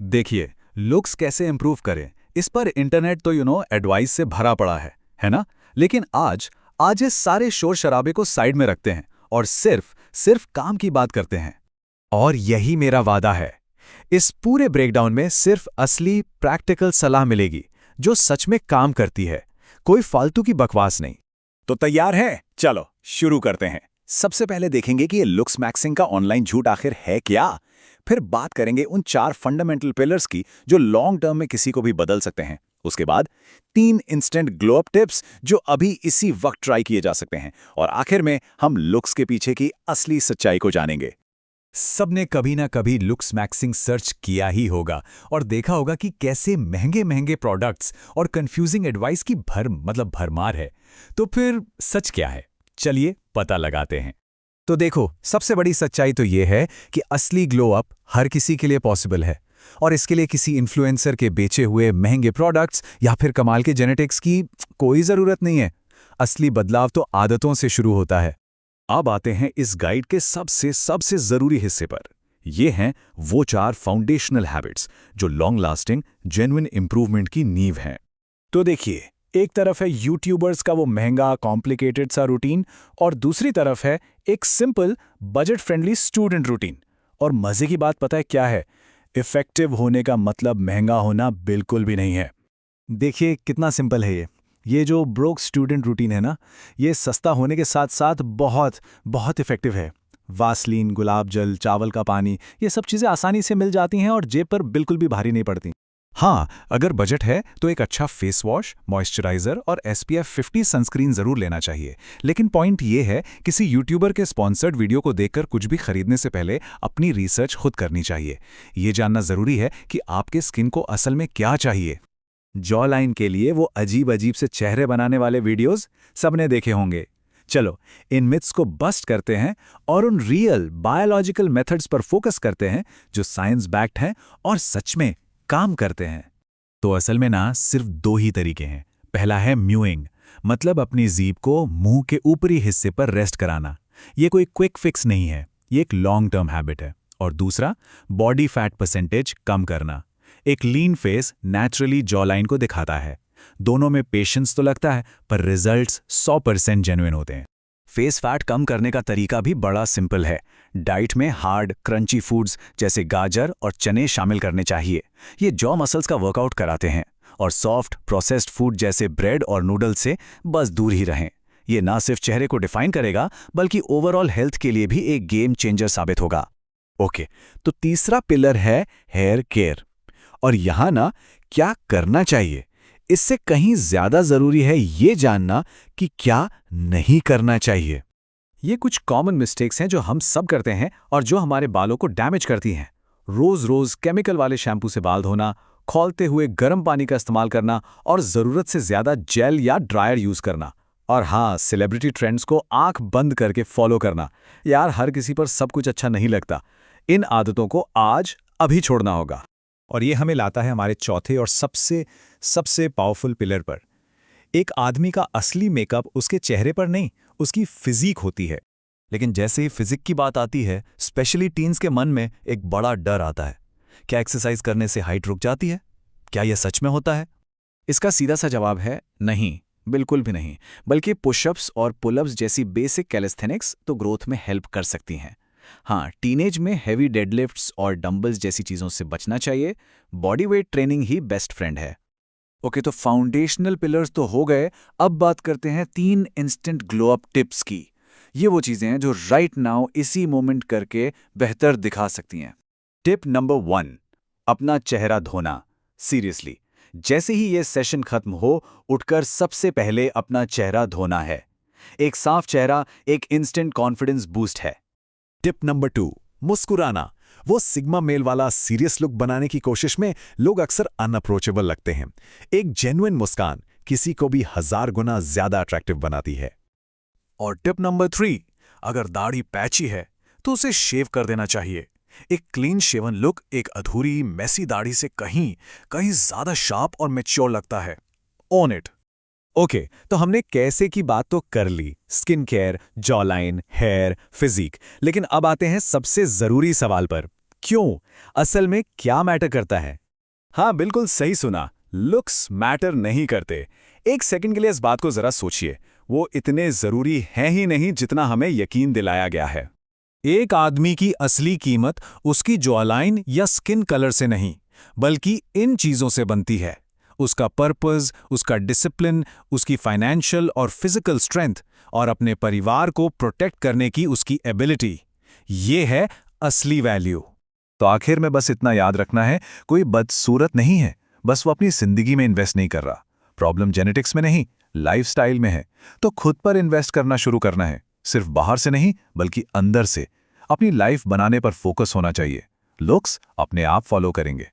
देखिए, लुक्स कैसे इंप्रूव करें, इस पर इंटरनेट तो एडवाइस से भरा पड़ा है ना? लेकिन आज इस सारे शोर शराबे को साइड में रखते हैं और सिर्फ सिर्फ काम की बात करते हैं। और यही मेरा वादा है। इस पूरे ब्रेकडाउन में सिर्फ असली प्रैक्टिकल सलाह मिलेगी जो सच में काम करती है, कोई फालतू की बकवास नहीं। तो तैयार हैं? चलो शुरू करते हैं। सबसे पहले देखेंगे कि ये लुक्स मैक्सिंग का ऑनलाइन झूठ आखिर है क्या। फिर बात करेंगे उन 4 फंडामेंटल पिलर्स की जो लॉन्ग टर्म में किसी को भी बदल सकते हैं। उसके बाद 3 इंस्टेंट ग्लो अप टिप्स जो अभी इसी वक्त ट्राई किए जा सकते हैं। और आखिर में हम लुक्स के पीछे की असली सच्चाई को जानेंगे। सबने कभी ना कभी लुक्स मैक्सिंग सर्च किया ही होगा और देखा होगा कि कैसे महंगे महंगे प्रोडक्ट्स और कंफ्यूजिंग एडवाइस की भरमार है। तो फिर सच क्या है, चलिए पता लगाते हैं। तो देखो, सबसे बड़ी सच्चाई तो ये है कि असली ग्लो अप हर किसी के लिए पॉसिबल है और इसके लिए किसी इन्फ्लुएंसर के बेचे हुए महंगे प्रोडक्ट्स या फिर कमाल के जेनेटिक्स की कोई ज़रूरत नहीं है। असली बदलाव तो आदतों से शुरू होता है। अब आते हैं इस गाइड के सबसे ज़रूरी हिस्से पर। ये हैं वो 4 फाउंडेशनल हैबिट्स जो लॉन्ग लास्टिंग जेन्युइन इंप्रूवमेंट की नींव हैं। तो देखिए, एक तरफ है यूट्यूबर्स का वो महंगा कॉम्प्लिकेटेड सा रूटीन और दूसरी तरफ है एक simple budget friendly student routine. और मजे की बात पता है क्या है? इफेक्टिव होने का मतलब महंगा होना बिल्कुल भी नहीं है। देखिए कितना सिंपल है ये जो ब्रोक स्टूडेंट रूटीन है ना, ये सस्ता होने के साथ साथ बहुत बहुत इफेक्टिव है। वासलीन, गुलाब जल, चावल का पानी, ये सब चीज़ें आसानी से मिल जाती हैं और जेब पर बिल्कुल भी भारी नहीं पड़ती। हाँ, अगर बजट है तो एक अच्छा फेस वॉश, मॉइस्चराइजर और SPF 50 सनस्क्रीन जरूर लेना चाहिए। लेकिन पॉइंट ये है, किसी यूट्यूबर के स्पॉन्सर्ड वीडियो को देखकर कुछ भी खरीदने से पहले अपनी रिसर्च खुद करनी चाहिए। ये जानना जरूरी है कि आपके स्किन को असल में क्या चाहिए। जॉ लाइन के लिए वो अजीब अजीब से चेहरे बनाने वाले वीडियोस सबने देखे होंगे। चलो, इन मिथ्स को बस्ट करते हैं और उन रियल बायोलॉजिकल मेथड्स पर फोकस करते हैं जो साइंस बैक्ड हैं और सच में काम करते हैं। तो असल में ना सिर्फ 2 ही तरीके हैं। पहला है म्यूइंग, मतलब अपनी जीभ को मुंह के ऊपरी हिस्से पर रेस्ट कराना। ये कोई क्विक फिक्स नहीं है, ये एक लॉन्ग टर्म हैबिट है। और दूसरा, बॉडी फैट परसेंटेज कम करना। एक लीन फेस नेचुरली जॉ लाइन को दिखाता है। दोनों में पेशेंस तो लगता है, पर रिजल्ट्स 100% जेन्युइन होते हैं। फेस फैट कम करने का तरीका भी बड़ा सिंपल है। डाइट में हार्ड क्रंची फूड्स जैसे गाजर और चने शामिल करने चाहिए। ये जॉ मसल्स का वर्कआउट कराते हैं। और सॉफ्ट प्रोसेस्ड फूड जैसे ब्रेड और नूडल्स से बस दूर ही रहें। ये ना सिर्फ चेहरे को डिफाइन करेगा, बल्कि ओवरऑल हेल्थ के लिए भी एक गेम चेंजर साबित होगा। ओके, तो तीसरा पिलर है हेयर केयर। और यहां ना क्या करना चाहिए, इससे कहीं ज्यादा जरूरी है ये जानना कि क्या नहीं करना चाहिए। ये कुछ कॉमन मिस्टेक्स हैं जो हम सब करते हैं और जो हमारे बालों को डैमेज करती हैं। रोज केमिकल वाले शैम्पू से बाल धोना, खौलते हुए गर्म पानी का इस्तेमाल करना और जरूरत से ज्यादा जेल या ड्रायर यूज करना। और हाँ, सेलिब्रिटी ट्रेंड्स को आंख बंद करके फॉलो करना। यार, हर किसी पर सब कुछ अच्छा नहीं लगता। इन आदतों को अभी छोड़ना होगा। और ये हमें लाता है हमारे चौथे और सबसे पावरफुल पिलर पर। एक आदमी का असली मेकअप उसके चेहरे पर नहीं, उसकी फिजिक होती है। लेकिन जैसे ही फिजिक की बात आती है, स्पेशली टीन्स के मन में एक बड़ा डर आता है। क्या एक्सरसाइज करने से हाइट रुक जाती है? क्या यह सच में होता है? इसका सीधा सा जवाब है नहीं, बिल्कुल भी नहीं। बल्कि पुशअप्स और पुलअप्स जैसी बेसिक कैलिस्थेनिक्स तो ग्रोथ में हेल्प कर सकती हैं। हाँ, टीनेज में हेवी डेडलिफ्ट्स और डंबल्स जैसी चीज़ों से बचना चाहिए। बॉडी वेट ट्रेनिंग ही बेस्ट फ्रेंड है। ओके, तो फाउंडेशनल पिलर्स तो हो गए। अब बात करते हैं 3 इंस्टेंट ग्लो अप टिप्स की। ये वो चीज़ें हैं जो राइट नाउ इसी मोमेंट करके बेहतर दिखा सकती हैं। टिप नंबर 1, अपना चेहरा धोना। सीरियसली, जैसे ही ये सेशन खत्म हो, उठकर सबसे पहले अपना चेहरा धोना है। एक साफ चेहरा एक इंस्टेंट कॉन्फिडेंस बूस्ट है। टिप नंबर 2, मुस्कुराना। वो सिग्मा मेल वाला सीरियस लुक बनाने की कोशिश में लोग अक्सर अनअप्रोचेबल लगते हैं। एक जेन्युइन मुस्कान किसी को भी 1000 गुना ज्यादा अट्रैक्टिव बनाती है। और टिप नंबर 3, अगर दाढ़ी पैची है तो उसे शेव कर देना चाहिए। एक क्लीन शेवन लुक एक अधूरी मेसी दाढ़ी से कहीं ज्यादा शार्प और मैच्योर लगता है। Own it. ओके, तो हमने कैसे की बात तो कर ली, skin care, jaw line, hair, physique. लेकिन अब आते हैं सबसे जरूरी सवाल पर, क्यों? असल में क्या मैटर करता है? हाँ, बिल्कुल सही सुना। लुक्स मैटर नहीं करते। एक सेकंड के लिए इस बात को जरा सोचिए। वो इतने जरूरी हैं ही नहीं जितना हमें यकीन दिलाया गया है। एक आदमी की असली कीमत उसकी जॉलाइन या स्किन कलर से नहीं, बल्कि इन चीजों से बनती है। उसका पर्पस, उसका डिसिप्लिन, उसकी फाइनेंशियल और फिजिकल स्ट्रेंथ, और अपने परिवार को प्रोटेक्ट करने की उसकी एबिलिटी। ये है असली वैल्यू। तो आखिर में बस इतना याद रखना है, कोई बदसूरत नहीं है, बस वो अपनी जिंदगी में इन्वेस्ट नहीं कर रहा। प्रॉब्लम जेनेटिक्स में नहीं, लाइफस्टाइल में है। तो खुद पर इन्वेस्ट करना शुरू करना है, सिर्फ बाहर से नहीं बल्कि अंदर से। अपनी लाइफ बनाने पर फोकस होना चाहिए। लुक्स अपने आप फॉलो करेंगे।